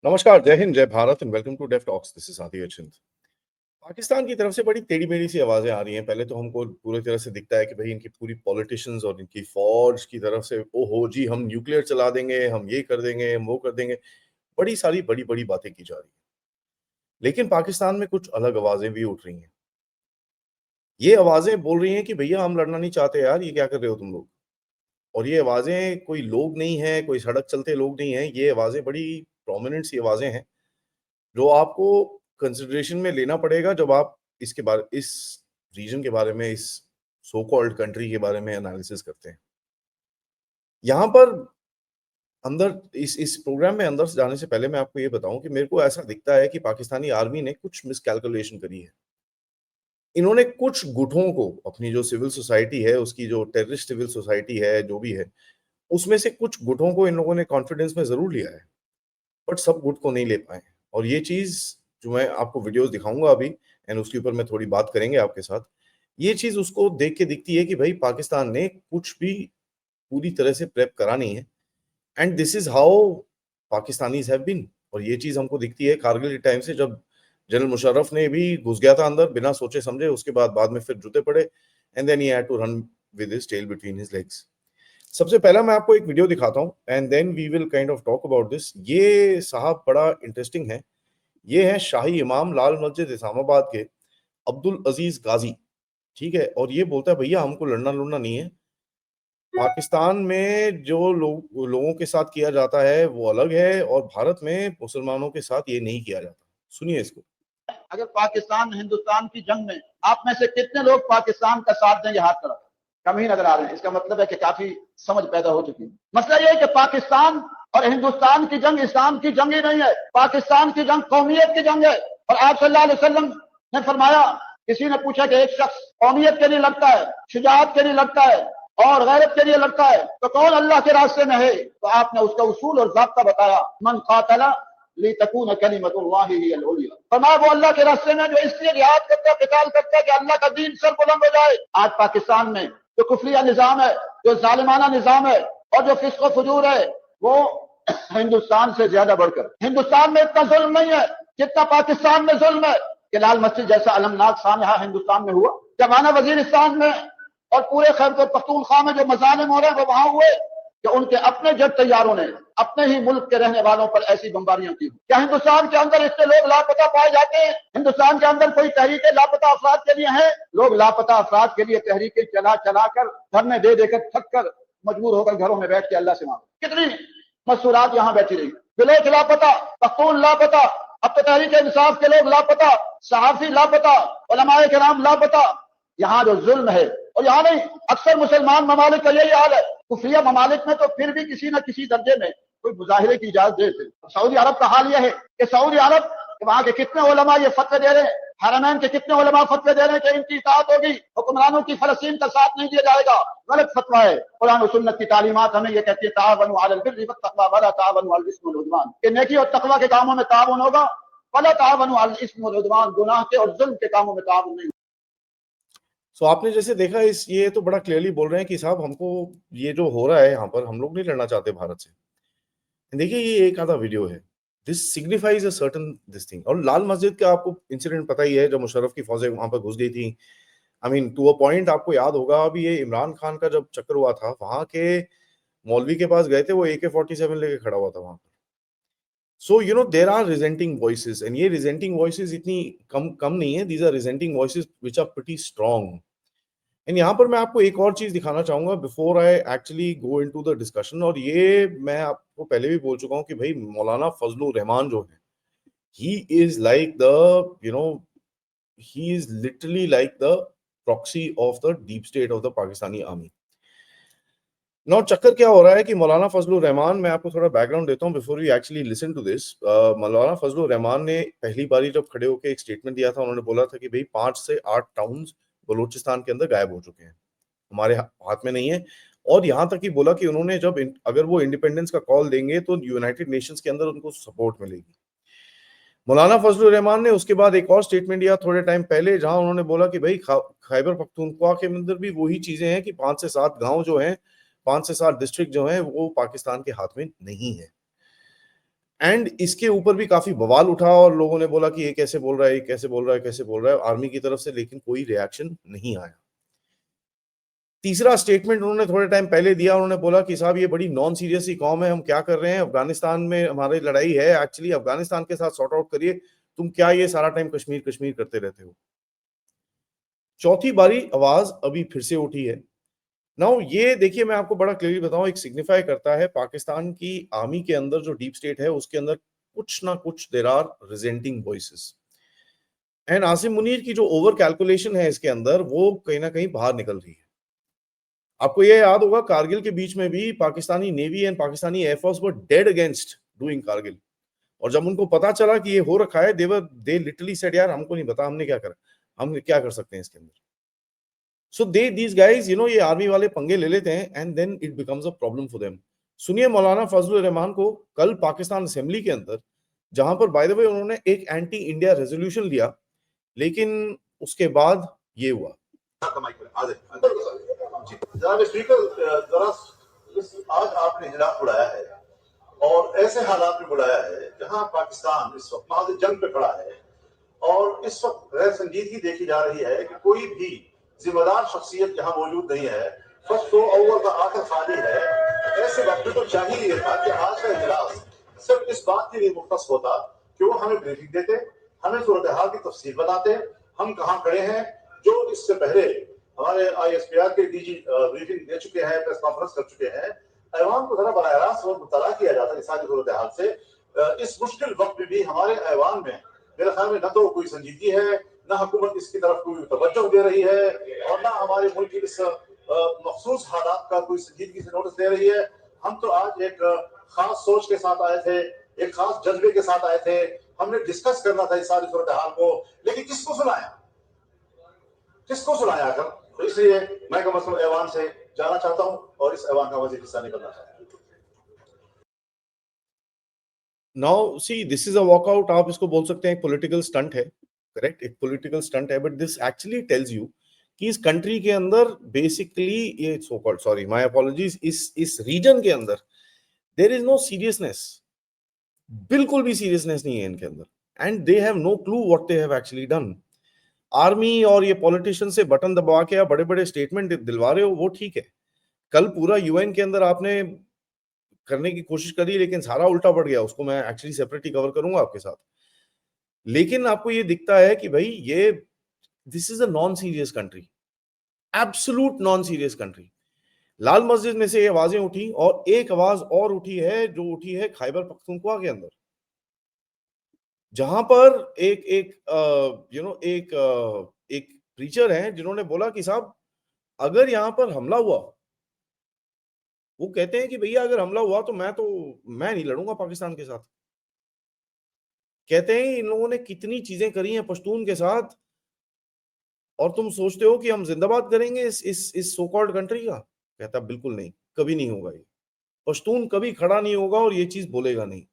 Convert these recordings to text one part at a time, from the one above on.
नमस्कार, जय हिंद, जय Bharat and welcome to deaf talks. This is Adi Achint. Pakistan की तरफ से बड़ी टेढ़ी-मेढ़ी सी आवाजें आ रही हैं। पहले तो हमको पूरी तरह से दिखता है कि भई इनकी पूरी पॉलिटिशियंस और इनकी फौज की तरफ से ओहो जी, हम न्यूक्लियर चला देंगे, हम ये कर देंगे, हम वो कर देंगे। बड़ी सारी बड़ी-बड़ी बातें की जा रही हैं। लेकिन पाकिस्तान में कुछ अलग आवाजें भी उठ रही हैं। ये आवाजें बोल रही हैं कि भैया हम लड़ना नहीं चाहते यार, ये क्या कर रहे हो तुम लोग? और ये आवाजें कोई लोग नहीं हैं, कोई सड़क चलते लोग नहीं हैं। ये आवाजें बड़ी प्रोमिनेंट सी आवाजें हैं। जो आपको कंसिडरेशन में लेना पड़ेगा जब आप इस रीजन के बारे में, इस सो कॉल्ड कंट्री के बारे में एनालिसिस करते हैं। यहाँ पर अंदर इस प्रोग्राम में अंदर जाने से पहले मैं आपको ये बताऊं कि मेरे को ऐसा दिखता है कि पाकिस्तानी आर्मी ने कुछ मिसकैलकुलेशन करी है। इन्होंने कुछ गुटों को, अपनी जो सिविल सोसाइटी है, उसकी जो टेररिस्ट सिविल सोसाइटी है, जो भी है, उसमें से कुछ गुटों को इन लोगों ने कॉन्फिडेंस में जरूर लिया है, बट सब गुट को नहीं ले पाए। और ये चीज जो मैं आपको वीडियोस दिखाऊंगा अभी, एंड उसके ऊपर मैं थोड़ी बात करेंगे आपके साथ, ये चीज उसको देख के दिखती है कि भाई पाकिस्तान ने कुछ भी पूरी तरह से प्रेप करा नहीं है। And this is how Pakistanis have been. और ये चीज हमको दिखती है कारगिल के टाइम से, जब जनरल मुशर्रफ ने भी घुस गया था अंदर बिना सोचे समझे, उसके बाद में फिर जूते पड़े, and then he had to run with his tail between his legs. सबसे पहला मैं आपको एक वीडियो दिखाता हूं and then we will kind of talk about this. ये साहब बड़ा इंटरेस्टिंग है। ये है शाही इमाम लाल मस्जिद इस्लामाबाद के अब्दुल अजीज गाजी। ठीक है, और ये बोलता है भैया हमको लड़ना लड़ना नहीं है। पाकिस्तान में जो लोगों के साथ किया जाता है वो अलग है, और भारत में मुसलमानों के साथ ये नहीं किया जाता। सुनिए इसको। अगर पाकिस्तान हिंदुस्तान की जंग में आप में से कितने लोग पाकिस्तान का साथ देंगे, हाथ करो। कम ही नजर आ रहे हैं। इसका मतलब है कि काफी समझ पैदा हो चुकी है। मसला यह है कि पाकिस्तान और हिंदुस्तान की जंग इस्लाम की जंग ही नहीं है। पाकिस्तान की जंग कौमियत की जंग है। और आप सल्लल्लाहु अलैहि वसल्लम ने फरमाया, किसी ने पूछा कि एक शख्स कौमियत के लिए लड़ता है, शुजाअत के लिए लड़ता है और गैरत के लिए लड़ता है, तो कौन अल्लाह के रास्ते में है? तो आपने उसका उसूल और ज़ाब्ता बताया, मन कातला लितकून कलिमतुल्लाहि हियल उलिया। फरमाया वो अल्लाह के रास्ते में जो इसलिए जिहाद करता है, क़िताल करता है कि अल्लाह का दीन सर बुलंद हो जाए। आज पाकिस्तान में जो कुफरिया निजाम है, जो जालिमाना निजाम है और जो फिस्क व फुजूर है, वो हिंदुस्तान से ज्यादा बढ़कर, हिंदुस्तान में इतना जुल्म नहीं है जितना पाकिस्तान में जुल्म है। कि लाल मस्जिद जैसा अलमनाक सानहा हिंदुस्तान में हुआ, जमाना वजीरिस्तान में और पूरे खैबर पख्तूनख्वा में जो मजालिम हो रहे हैं वो वहां हुए कि उनके अपने जेट तैयारों ने अपने ही मुल्क के रहने वालों पर ऐसी बमबारियां की। क्या हिंदुस्तान के अंदर इससे लोग लापता पाए जाते हैं? हिंदुस्तान के अंदर कोई तहरीकें लापता अफराद के लिए हैं? लोग लापता अफराद के लिए तहरीकें चला चला कर, धरने दे देकर, थक कर, मजबूर होकर घरों में बैठ के अल्लाह से मांगो। कितनी मसूरात यहाँ बैठी रही। बिलोच लापता, पख्तून लापता, अब तो तहरीक इंसाफ के लोग लापता, सहाफी लापता, उलमाए किराम लापता। यहाँ जो जुल्म है, और यहाँ नहीं, अक्सर मुसलमान ममालिक का यही हाल है। कुफरिया ममालिक में तो फिर भी किसी न किसी दर्जे में कोई मुजाहिरे की इजाजत देते। सऊदी अरब का हाल यह है कि सऊदी अरब वहां के कितने उलमा ये फतवे दे रहे हैं, हरमैन के कितने उलमा फतवे दे रहे हैं कि इनकी इताअत होगी, हुक्मरानों की फलस्तीन का साथ नहीं दिया जाएगा। गलत फतवा है। कुरान और सुन्नत की तालीमात हमें ये कहती है, ताअवनु अलल बिर्रि वत्तक़वा वला ताअवनु अलल इस्मि वल उद्वान, कि नेकी और तकवा के कामों में ताअवुन होगा, वला ताअवनु अलल इस्मि वल उद्वान, गुनाह के और जुल्म के कामों में ताअवुन नहीं। सो आपने जैसे देखा, इस ये तो बड़ा क्लियरली बोल रहे हैं कि साहब हमको ये जो हो रहा है यहाँ पर, हम लोग नहीं लड़ना चाहते भारत से। देखिए ये एक आधा वीडियो है। This signifies a certain this thing. और लाल मस्जिद का आपको इंसिडेंट पता ही है, जब मुशर्रफ की फौजें वहां पर घुस गई थी। I mean to a point, आपको याद होगा अभी ये इमरान खान का जब चक्कर हुआ था, वहां के मौलवी के पास गए थे, वो AK-47 लेके खड़ा हुआ था वहां पर। So you know there are resenting voices, and ये रिजेंटिंग वॉइसेस इतनी कम कम नहीं है। These are resenting voices which are pretty strong. And यहाँ पर मैं आपको एक और चीज दिखाना चाहूंगा before I actually go into the discussion. और ये मैं आपको पहले भी बोल चुका हूँ कि भाई मौलाना फजलुर रहमान जो है, he is like the, you know, he is literally like the proxy of the deep state of the Pakistani army. Now चक्कर क्या हो रहा है कि मौलाना फजलुर रहमान, मैं आपको थोड़ा बैकग्राउंड देता हूँ before you actually listen to this. Maulana Fazlur Rahman ने पहली बारी जब खड़े होकर एक स्टेटमेंट दिया था, उन्होंने बोला था कि भाई 5 से 8 टाउन्स बलूचिस्तान के अंदर गायब हो चुके हैं, हमारे हाथ में नहीं है। और यहां तक ही बोला कि उन्होंने जब अगर वो इंडिपेंडेंस का कॉल देंगे तो यूनाइटेड नेशंस के अंदर उनको सपोर्ट मिलेगी। मौलाना फजलुर रहमान ने उसके बाद एक और स्टेटमेंट दिया थोड़े टाइम पहले, जहां उन्होंने बोला कि भाई खैबर पख्तूनख्वा के अंदर भी वही चीजें हैं कि 5 से 7 गांव जो हैं, 5 से 7 डिस्ट्रिक्ट जो हैं, वो पाकिस्तान के हाथ में नहीं है। एंड इसके ऊपर भी काफी बवाल उठा और लोगों ने बोला कि ये कैसे बोल रहा है, ये कैसे बोल रहा है, कैसे बोल रहा है आर्मी की तरफ से, लेकिन कोई रिएक्शन नहीं आया। तीसरा स्टेटमेंट उन्होंने थोड़े टाइम पहले दिया, उन्होंने बोला कि साहब ये बड़ी नॉन सीरियस ही कौम है, हम क्या कर रहे हैं, अफगानिस्तान में हमारी लड़ाई है, एक्चुअली अफगानिस्तान के साथ सॉर्ट आउट करिए, तुम क्या ये सारा टाइम कश्मीर कश्मीर करते रहते हो। चौथी बारी आवाज अभी फिर से उठी है। नाउ ये देखिए, मैं आपको बड़ा क्लियरली बताऊं, एक सिग्निफाई करता है पाकिस्तान की आर्मी के अंदर जो डीप स्टेट है उसके अंदर कुछ ना कुछ there are resenting voices, and Asim Munir की जो ओवर कैलकुलेशन है इसके अंदर वो कहीं ना कहीं बाहर निकल रही है। आपको ये याद होगा कारगिल के बीच में भी Pakistani navy and Pakistani air force were dead against doing Kargil, और जब उनको पता चला कि ये हो रखा है दे लिटरली सेड यार हमको नहीं पता, हमने क्या करा, हम क्या कर सकते हैं इसके अंदर। सो दीज गाइज ये आर्मी वाले पंगे ले लेते हैं and then it becomes a problem for them. सुनिए मौलाना फजलुर रहमान को कल पाकिस्तान असेंबली के अंदर, जहां पर बाय द वे उन्होंने एक एंटी इंडिया रेजोल्यूशन लिया, लेकिन उसके बाद ये हुआ। जनाब स्पीकर, जरा आज आपने हिराक बुलाया है और ऐसे हालात में बुलाया है जहां पाकिस्तान इस वक्त महाज जंग पे खड़ा है और इस वक्त गैर संजीदगी देखी जा रही है कि कोई भी जिम्मेदार शख्सियत यहाँ मौजूद नहीं है, फर्स्ट तो अव्वल का आखिर खाली है। ऐसे वक्त में तो चाहिए था कि आज का इजलास सिर्फ इस बात के लिए मुख्तस होता कि वो हमें ब्रीफिंग देते, हमें सूरत हाल की तफसील बताते, हम कहाँ खड़े हैं। जो इससे पहले हमारे ISPR के DG ब्रीफिंग दे चुके हैं, प्रेस कॉन्फ्रेंस कर चुके हैं, ऐवान को जरा बराह रास्त और मुतला किया जाता है सारी सूरत हाल से। इस मुश्किल वक्त में भी हमारे ऐवान में मेरे ख्याल में न तो कोई संजीदगी है, न हुकूमत इसकी तरफ कोई तवज्जो दे रही है, और न हमारे मुल्क की इस मखसूस हालात का कोई संजीदगी से नोटिस दे रही है। हम तो आज एक खास सोच के साथ आए थे, एक खास जज्बे के साथ आए थे, हमने डिस्कस करना था इस सारी सूरत हाल को, लेकिन किसको सुनाया कर। तो इसलिए मैं कम अज कम ऐवान से जाना चाहता हूं और इस ऐवान का वजीर हिस्सा नहीं बनना चाहता। Now see this is a walkout, आप इसको बोल सकते हैं एक पॉलिटिकल स्टंट है, करेक्ट, एक पॉलिटिकल स्टंट है, but this actually tells you कि इस कंट्री के अंदर बेसिकली ये so called, sorry my apologies, इस रीजन के अंदर देयर इज नो सीरियसनेस, बिल्कुल भी सीरियसनेस नहीं है इनके अंदर, and they have no clue what they have actually done. Army और ये पॉलिटिशियन से बटन दबा के आप बड़े बड़े स्टेटमेंट दिलवा रहे हो, वो ठीक है, कल पूरा UN के अंदर आपने करने की कोशिश करी लेकिन सारा उल्टा पड़ गया, उसको मैं एक्चुअली सेपरेटली कवर करूंगा आपके साथ। लेकिन आपको ये दिखता है कि भाई ये this is a non serious country, absolute non serious country. Lal Masjid में से ये आवाजें उठी और एक आवाज और उठी है, जो उठी है खैबर पख्तूनख्वा के अंदर, जहां पर एक एक एक प्रीचर है जिन्होंने बोला कि साहब अगर यहां पर हमला हुआ, वो कहते हैं कि भैया अगर हमला हुआ तो मैं नहीं लड़ूंगा पाकिस्तान के साथ। कहते हैं इन लोगों ने कितनी चीजें करी हैं पश्तून के साथ, और तुम सोचते हो कि हम जिंदाबाद करेंगे इस सो कॉल्ड कंट्री का। कहता बिल्कुल नहीं, कभी नहीं होगा, ये पश्तून कभी खड़ा नहीं होगा और ये चीज बोलेगा नहीं।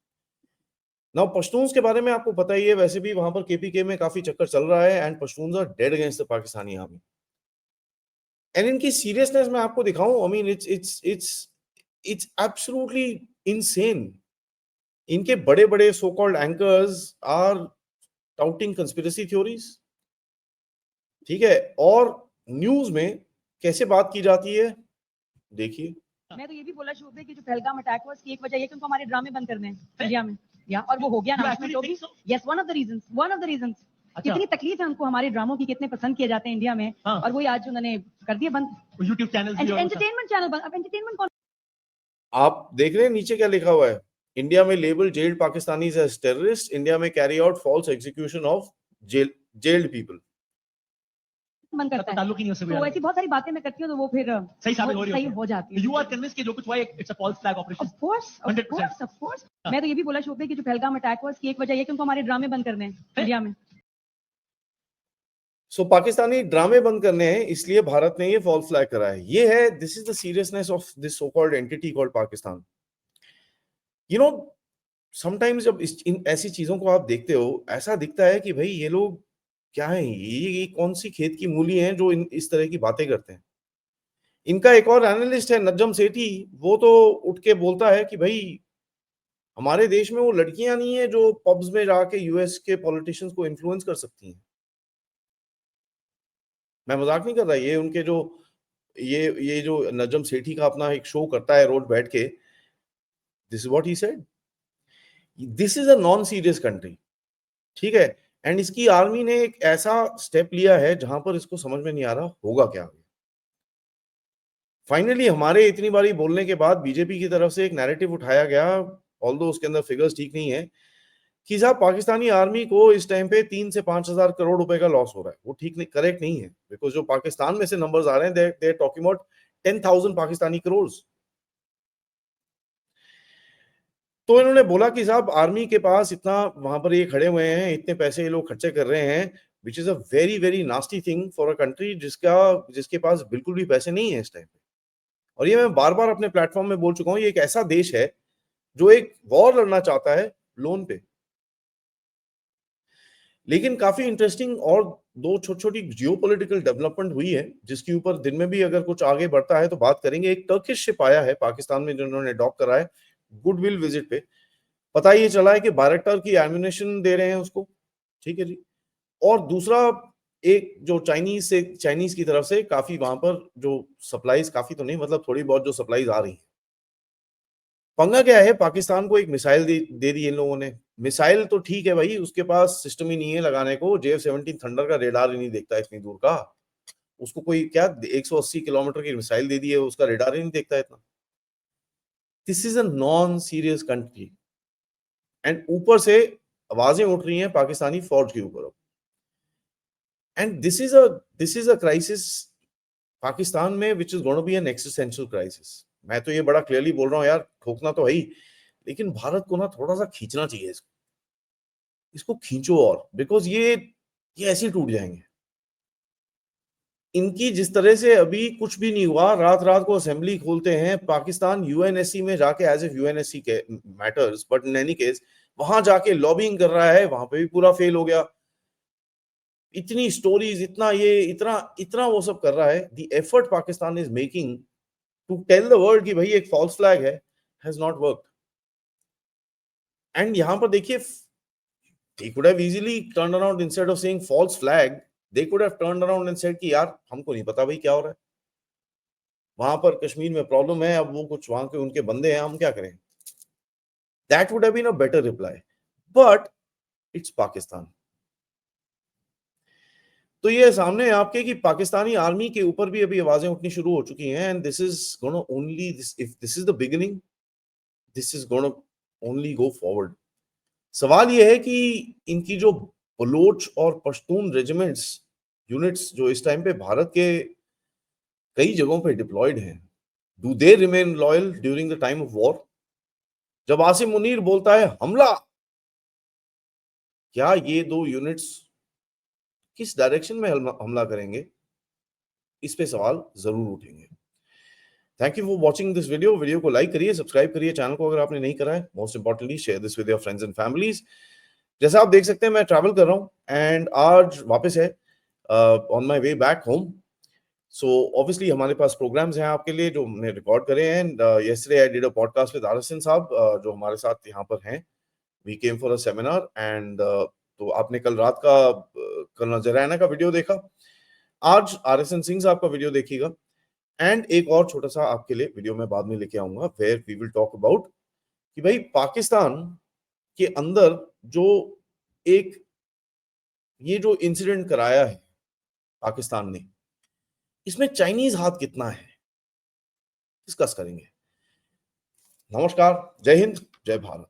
ना पश्तून्स के बारे में आपको पता ही है, वैसे भी वहां पर KPK में काफी चक्कर चल रहा है, and Pashtuns are dead against the Pakistani army. And इनकी सीरियसनेस मैं आपको दिखाऊं, I mean it's absolutely insane. इनके बड़े बड़े so called anchors are touting conspiracy theories, ठीक है, और न्यूज में कैसे बात की जाती है देखिए। मैं तो ये भी बोला शुरू में कि जो पहलगाम अटैक हुआ उसकी एक वजह ये कि उनको हमारे ड्रामे बंद करने हैं इंडिया में, या और वो हो गया ना, तो भी yes one of the reasons कितनी तकलीफ है उनको हमारे ड्रामों की, कितने पसंद किए जाते हैं इंडिया में, और वही आज उन्होंने कर दिया बंद। YouTube चैनल, एंटरटेनमेंट चैनल बंद। अब एंटरटेनमेंट कौन, आप देख रहे हैं नीचे क्या लिखा हुआ है, इंडिया में label jailed Pakistanis as terrorist, India में carry out false execution of jailed people. मन करता है ताल्लुक ही नहीं उससे, तो ऐसी बहुत सारी बातें मैं करती हूं तो वो फिर सही साबित हो जाती है। यू आर कन्विंस्ड कि जो कुछ हुआ it's a false flag operation? Of course मैं तो ये भी बोला शुरू में कि जो पहलगाम अटैक हुआ उसकी एक वजह ये कि उनको हमारे ड्रामे बंद करने हैं इंडिया में। सो पाकिस्तानी ड्रामे बंद करने हैं, इसलिए भारत ने ये फॉल्स फ्लैग करा है। ये है, this is the seriousness of this so called entity called Pakistan. Sometimes जब इन ऐसी चीजों को आप देखते हो, ऐसा दिखता है कि भाई ये लोग क्या है, ये कौन सी खेत की मूली हैं जो इस तरह की बातें करते हैं। इनका एक और एनालिस्ट है नजम सेठी, वो तो उठ के बोलता है कि भाई हमारे देश में वो लड़कियां नहीं है जो पब्स में जाके यूएस के पॉलिटिशियंस को इन्फ्लुएंस कर सकती हैं। मैं मजाक नहीं कर रहा, ये उनके जो ये जो नजम सेठी का अपना एक शो करता है रोज बैठ के, this is what he said, this is a non serious country, ठीक है। एंड इसकी आर्मी ने एक ऐसा स्टेप लिया है जहां पर इसको समझ में नहीं आ रहा होगा क्या। फाइनली हमारे इतनी बारी बोलने के बाद बीजेपी की तरफ से एक नैरेटिव उठाया गया, ऑल्दो उसके अंदर फिगर्स ठीक नहीं है, कि साहब पाकिस्तानी आर्मी को इस टाइम पे 3 से 5,000 करोड़ रुपए का लॉस हो रहा है। वो ठीक नहीं, करेक्ट नहीं है, बिकॉज जो पाकिस्तान में से नंबर्स आ रहे हैं they are talking about 10,000 Pakistani crore. तो इन्होंने बोला कि साहब आर्मी के पास इतना, वहां पर ये खड़े हुए हैं, इतने पैसे ये लोग खर्चे कर रहे हैं, which is a very very nasty thing for a country जिसके पास बिल्कुल भी पैसे नहीं है इस टाइम पे। और ये मैं बार बार अपने प्लेटफॉर्म में बोल चुका हूं, ये एक ऐसा देश है जो एक वॉर लड़ना चाहता है लोन पे। लेकिन काफी इंटरेस्टिंग और दो छोटी छोटी जियोपॉलिटिकल डेवलपमेंट हुई है, जिसके ऊपर दिन में भी अगर कुछ आगे बढ़ता है तो बात करेंगे। एक टर्किश शिप आया है पाकिस्तान में जिन्होंने डॉक करा है गुडविल विजिट पे। पता ये चला है कि बायरक्टर की एम्यूनेशन दे रहे हैं उसको, ठीक है जी। और दूसरा, एक जो चाइनीज की तरफ से काफी वहां पर जो सप्लाईज, काफी तो नहीं मतलब थोड़ी बहुत जो सप्लाईज आ रही है। पंगा क्या है, पाकिस्तान को एक मिसाइल दे दी इन लोगों ने। मिसाइल तो ठीक है भाई, उसके पास सिस्टम ही नहीं है लगाने को, JF-17 थंडर का रेडार ही नहीं देखता इतनी दूर का। उसको कोई क्या 180 किलोमीटर की मिसाइल दे दी है, उसका रेडार ही नहीं देखता इतना। This is a non serious country, and ऊपर से आवाजें उठ रही हैं पाकिस्तानी फौज के ऊपर। And this is a crisis Pakistan में which is gonna be an existential crisis. मैं तो ये बड़ा क्लियरली बोल रहा हूँ यार, ठोकना तो है ही, लेकिन भारत को ना थोड़ा सा खींचना चाहिए इसको खींचो, और बिकॉज ये ऐसे ही टूट जाएंगे। इनकी जिस तरह से अभी कुछ भी नहीं हुआ, रात रात को असेंबली खोलते हैं, पाकिस्तान यूएनएससी में जाके एज इफ यूएनएससी के matters, but in any case वहां जाके लॉबिंग कर रहा है, वहां पे भी पूरा फेल हो गया। इतनी स्टोरीज, इतना इतना वो सब कर रहा है। The effort Pakistan is making to tell the world कि भाई एक फॉल्स फ्लैग है, हैज नॉट वर्कड। एंड यहां पर देखिए, they could have easily turned around, instead of saying false flag, they could have turned around and said कि यार हमको नहीं पता भाई क्या हो रहा है, वहां पर कश्मीर में प्रॉब्लम है, अब वो कुछ वहां के उनके बंदे हैं, हम क्या करें। That would have been a better reply, but it's Pakistan। तो ये सामने है आपके कि पाकिस्तानी आर्मी के ऊपर भी अभी आवाजें उठनी शुरू हो चुकी हैं, and this is gonna only, if this is the beginning, this is gonna only go forward. सवाल ये है कि इनकी जो बलोच और पश्तून रेजिमेंट्स यूनिट्स जो इस टाइम पे भारत के कई जगहों पे डिप्लॉयड हैं, do they remain loyal during the time of war. जब आसिम मुनीर बोलता है हमला, क्या ये दो यूनिट्स किस डायरेक्शन में हमला करेंगे, इस पे सवाल जरूर उठेंगे। Thank you for watching this video को लाइक करिए, सब्सक्राइब करिए चैनल को अगर आपने नहीं करा है। Most importantly share this with your friends and families. जैसा आप देख सकते हैं मैं ट्रैवल कर रहा हूँ, एंड आज वापस है on my way back home. So obviously हमारे पास प्रोग्राम्स हैं आपके लिए जो हमने रिकॉर्ड करे हैं। Yesterday I did a podcast with RSN साहब, जो हमारे साथ यहाँ पर हैं। We came for a seminar, and तो आपने कल रात का कर्नल जरैना का वीडियो देखा, आज आरएसएन सिंह साहब का वीडियो देखिएगा। एंड एक और छोटा सा आपके लिए वीडियो मैं बाद में लेके आऊंगा, where we will talk about कि भाई पाकिस्तान के अंदर जो एक ये जो इंसिडेंट कराया है पाकिस्तान ने, इसमें चाइनीज हाथ कितना है, डिस्कस करेंगे। नमस्कार, जय हिंद, जय भारत।